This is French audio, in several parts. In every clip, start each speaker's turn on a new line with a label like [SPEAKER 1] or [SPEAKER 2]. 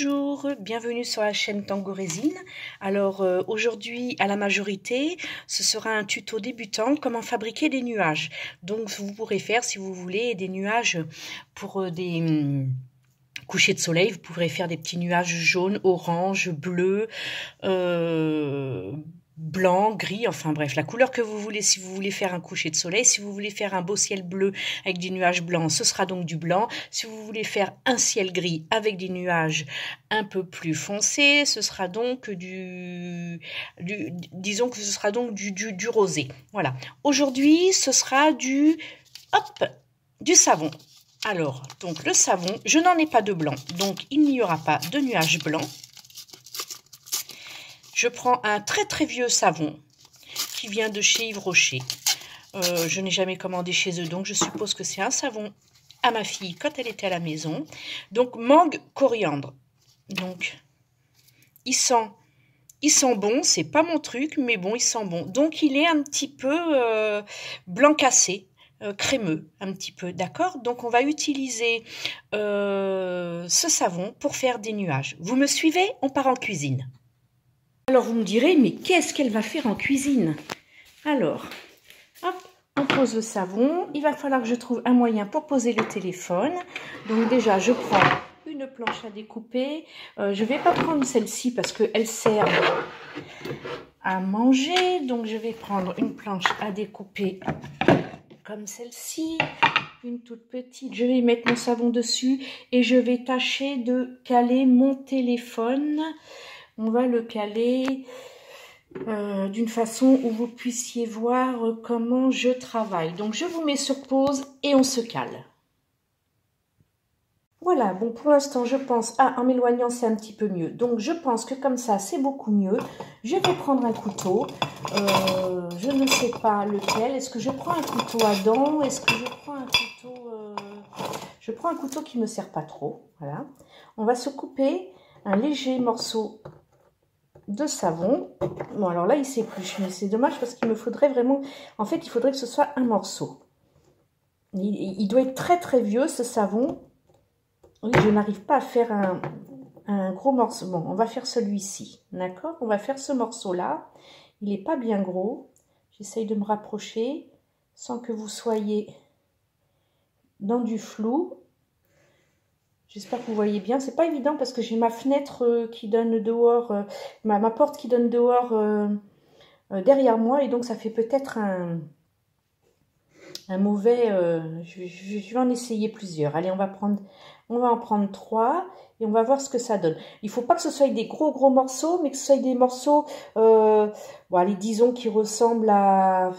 [SPEAKER 1] Bonjour, bienvenue sur la chaîne Tango Résine. Alors aujourd'hui à la majorité, ce sera un tuto débutant comment fabriquer des nuages. Donc vous pourrez faire si vous voulez des nuages pour des couchers de soleil. Vous pourrez faire des petits nuages jaunes, orange, bleu, blanc, gris, enfin bref, la couleur que vous voulez. Si vous voulez faire un coucher de soleil, si vous voulez faire un beau ciel bleu avec des nuages blancs, ce sera donc du blanc. Si vous voulez faire un ciel gris avec des nuages un peu plus foncés, ce sera donc disons que ce sera donc du rosé. Voilà. Aujourd'hui, ce sera du savon. Alors, donc le savon, je n'en ai pas de blanc, donc il n'y aura pas de nuages blancs. Je prends un très très vieux savon qui vient de chez Yves Rocher. Je n'ai jamais commandé chez eux, donc je suppose que c'est un savon à ma fille quand elle était à la maison. Donc mangue coriandre. Donc il sent bon, c'est pas mon truc, mais bon, il sent bon. Donc il est un petit peu blanc cassé. Crémeux un petit peu, d'accord? Donc on va utiliser ce savon pour faire des nuages. Vous me suivez? On part en cuisine. Alors vous me direz, mais qu'est-ce qu'elle va faire en cuisine? Alors, hop, on pose le savon. Il va falloir que je trouve un moyen pour poser le téléphone. Donc déjà, je prends une planche à découper. Je ne vais pas prendre celle-ci parce qu'elle sert à manger. Donc je vais prendre une planche à découper comme celle-ci, une toute petite. Je vais mettre mon savon dessus et je vais tâcher de caler mon téléphone. On va le caler d'une façon où vous puissiez voir comment je travaille. Donc je vous mets sur pause et on se cale. Voilà, bon pour l'instant je pense, en m'éloignant c'est un petit peu mieux. Donc je pense que comme ça c'est beaucoup mieux. Je vais prendre un couteau, je ne sais pas lequel. Est-ce que je prends un couteau à dents? Est-ce que je prends un couteau... Je prends un couteau qui ne me sert pas trop, voilà. On va se couper un léger morceau de savon. Bon alors là il s'épluche, mais c'est dommage parce qu'il me faudrait vraiment... En fait il faudrait que ce soit un morceau. Il doit être très très vieux ce savon. Oui, je n'arrive pas à faire un gros morceau. Bon, on va faire celui-ci, d'accord? On va faire ce morceau-là. Il n'est pas bien gros. J'essaye de me rapprocher sans que vous soyez dans du flou. J'espère que vous voyez bien. C'est pas évident parce que j'ai ma fenêtre qui donne dehors, ma porte qui donne dehors derrière moi. Et donc, ça fait peut-être un mauvais... je vais en essayer plusieurs. Allez, on va en prendre 3 et on va voir ce que ça donne. Il ne faut pas que ce soit des gros morceaux, mais que ce soit des morceaux, bon, allez, disons, qui ressemblent à...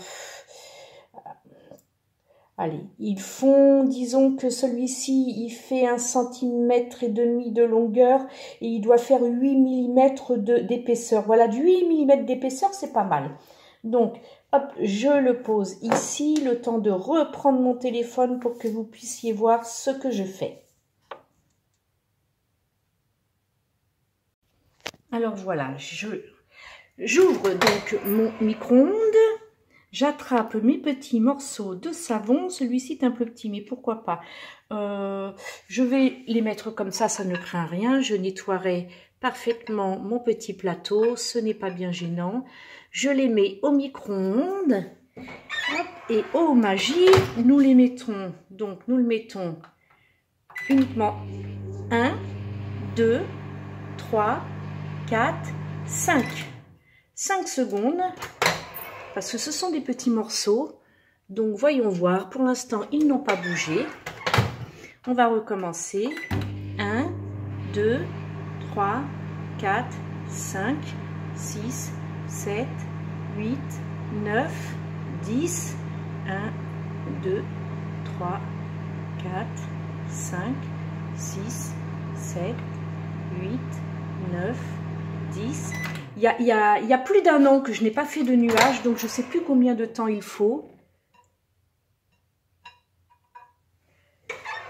[SPEAKER 1] Allez, ils font, disons que celui-ci, il fait 1,5 cm de longueur et il doit faire 8 mm d'épaisseur. Voilà, du 8 mm d'épaisseur, c'est pas mal. Donc, hop, je le pose ici, le temps de reprendre mon téléphone pour que vous puissiez voir ce que je fais. Alors voilà, j'ouvre donc mon micro-ondes. J'attrape mes petits morceaux de savon. Celui-ci est un peu petit, mais pourquoi pas. Je vais les mettre comme ça ne craint rien. Je nettoierai parfaitement mon petit plateau. Ce n'est pas bien gênant. Je les mets au micro-ondes. Et oh magie, nous les mettons. Donc nous le mettons uniquement 1, 2, 3, 4, 5. 5 secondes. Parce que ce sont des petits morceaux, donc voyons voir. Pour l'instant, ils n'ont pas bougé. On va recommencer. 1, 2, 3, 4, 5, 6, 7, 8, 9, 10. 1, 2, 3, 4, 5, 6, 7, 8, 9, 10. Il y a plus d'1 an que je n'ai pas fait de nuages, donc je ne sais plus combien de temps il faut.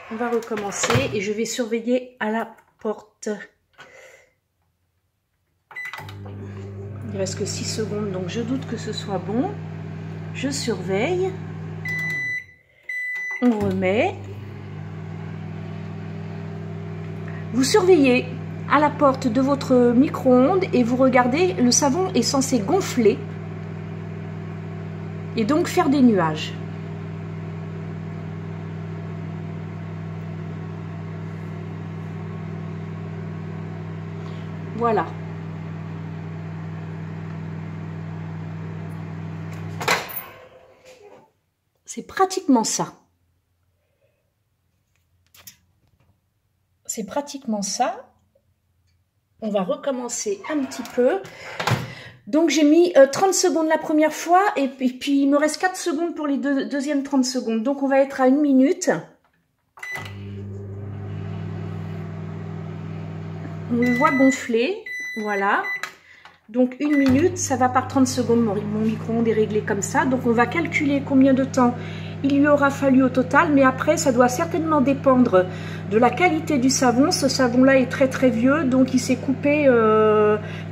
[SPEAKER 1] On va recommencer et je vais surveiller à la porte. Il reste que 6 secondes, donc je doute que ce soit bon. Je surveille. On remet. Vous surveillez. à la porte de votre micro-ondes et vous regardez, le savon est censé gonfler et donc faire des nuages. Voilà. C'est pratiquement ça. C'est pratiquement ça. On va recommencer un petit peu. Donc j'ai mis 30 secondes la première fois et puis il me reste 4 secondes pour les deuxièmes 30 secondes. Donc on va être à 1 minute. On le voit gonfler. Voilà. Donc 1 minute, ça va par 30 secondes. Mon micro-ondes est réglé comme ça. Donc on va calculer combien de temps il lui aura fallu au total. Mais après, ça doit certainement dépendre de la qualité du savon. Ce savon-là est très très vieux. Donc il s'est coupé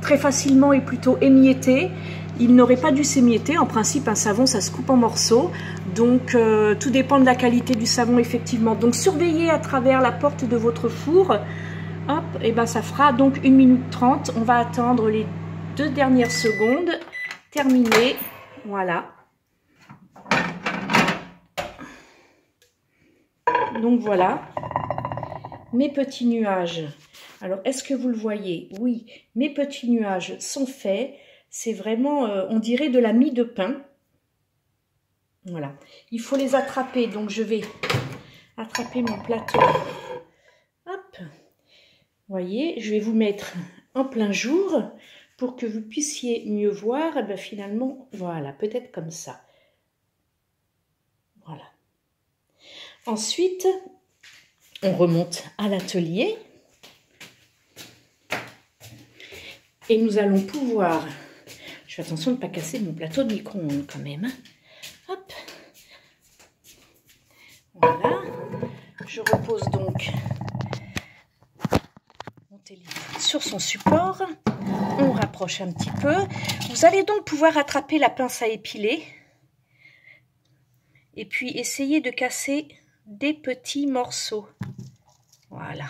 [SPEAKER 1] très facilement et plutôt émietté. Il n'aurait pas dû s'émietter. En principe, un savon, ça se coupe en morceaux. Donc tout dépend de la qualité du savon, effectivement. Donc surveillez à travers la porte de votre four. Hop, et ben ça fera donc 1 minute 30. On va attendre les 2 dernières secondes. Terminé. Voilà. Donc voilà. Mes petits nuages. Alors, est-ce que vous le voyez? Oui, mes petits nuages sont faits. C'est vraiment, on dirait de la mie de pain. Voilà. Il faut les attraper. Donc, je vais attraper mon plateau. Hop. Vous voyez, je vais vous mettre en plein jour pour que vous puissiez mieux voir. Et bien finalement, voilà, peut-être comme ça. Voilà. Ensuite, on remonte à l'atelier. Et nous allons pouvoir... Je fais attention de ne pas casser mon plateau de micro-ondes quand même. Hop. Voilà. Je repose donc mon téléphone sur son support. On rapproche un petit peu. Vous allez donc pouvoir attraper la pince à épiler. Et puis essayer de casser des petits morceaux. Voilà.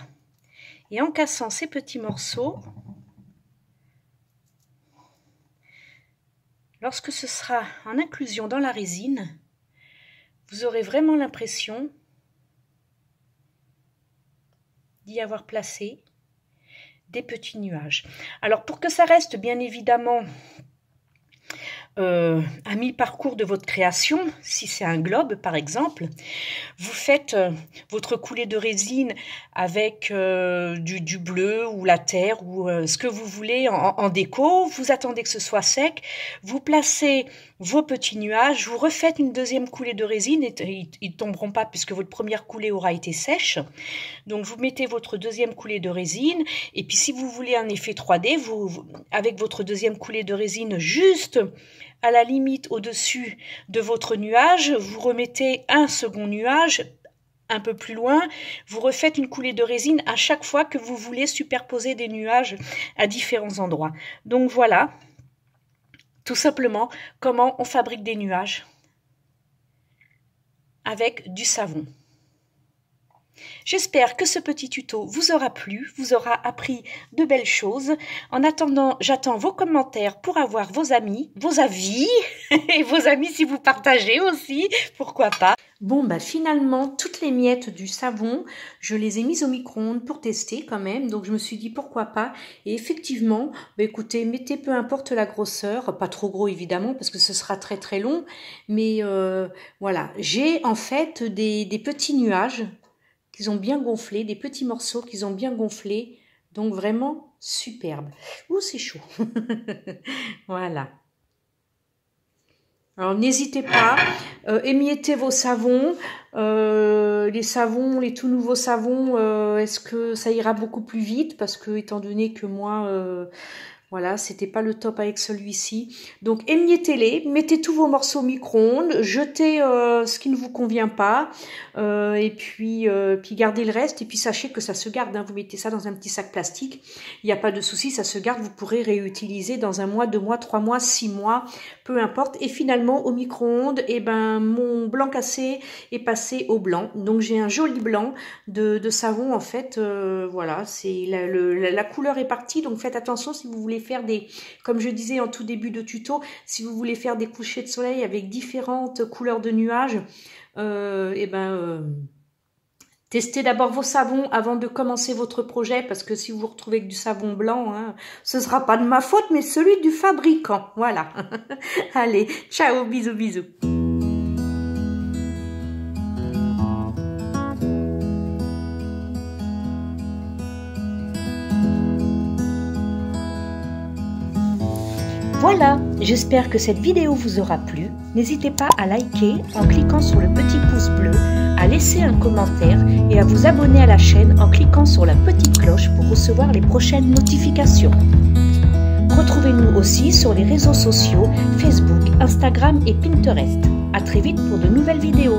[SPEAKER 1] Et en cassant ces petits morceaux, lorsque ce sera en inclusion dans la résine, vous aurez vraiment l'impression d'y avoir placé des petits nuages. Alors pour que ça reste bien évidemment à mi-parcours de votre création, si c'est un globe par exemple, vous faites votre coulée de résine avec du bleu ou la terre ou ce que vous voulez en déco, vous attendez que ce soit sec, vous placez vos petits nuages, vous refaites une deuxième coulée de résine, et ils ne tomberont pas puisque votre première coulée aura été sèche, donc vous mettez votre deuxième coulée de résine, et puis si vous voulez un effet 3D, vous avec votre deuxième coulée de résine juste à la limite au-dessus de votre nuage, vous remettez un second nuage un peu plus loin, vous refaites une coulée de résine à chaque fois que vous voulez superposer des nuages à différents endroits. Donc voilà, tout simplement, comment on fabrique des nuages avec du savon. J'espère que ce petit tuto vous aura plu, vous aura appris de belles choses. En attendant, j'attends vos commentaires pour avoir vos amis, vos avis et vos amis si vous partagez aussi, pourquoi pas. Bon, bah finalement, toutes les miettes du savon, je les ai mises au micro-ondes pour tester quand même. Donc, je me suis dit pourquoi pas. Et effectivement, bah écoutez, mettez peu importe la grosseur, pas trop gros évidemment parce que ce sera très très long. Mais voilà, j'ai en fait des petits nuages qu'ils ont bien gonflé, des petits morceaux qu'ils ont bien gonflés. Donc vraiment superbe. Ouh, c'est chaud. Voilà. Alors n'hésitez pas, émiettez vos savons, les tout nouveaux savons, est-ce que ça ira beaucoup plus vite? Parce que étant donné que moi, Voilà, c'était pas le top avec celui-ci. Donc émiettez-les, mettez tous vos morceaux au micro-ondes, jetez ce qui ne vous convient pas, et puis gardez le reste. Et puis sachez que ça se garde, hein. Vous mettez ça dans un petit sac plastique, il n'y a pas de souci, ça se garde. Vous pourrez réutiliser dans 1 mois, 2 mois, 3 mois, 6 mois, peu importe. Et finalement au micro-ondes, eh ben mon blanc cassé est passé au blanc. Donc j'ai un joli blanc de savon en fait. Voilà, c'est la couleur est partie. Donc faites attention si vous voulez faire des, comme je disais en tout début de tuto, si vous voulez faire des couchers de soleil avec différentes couleurs de nuages, testez d'abord vos savons avant de commencer votre projet, parce que si vous vous retrouvez avec du savon blanc, hein, ce ne sera pas de ma faute, mais celui du fabricant. Voilà. Allez, ciao, bisous, bisous. Voilà, j'espère que cette vidéo vous aura plu. N'hésitez pas à liker en cliquant sur le petit pouce bleu, à laisser un commentaire et à vous abonner à la chaîne en cliquant sur la petite cloche pour recevoir les prochaines notifications. Retrouvez-nous aussi sur les réseaux sociaux Facebook, Instagram et Pinterest. À très vite pour de nouvelles vidéos.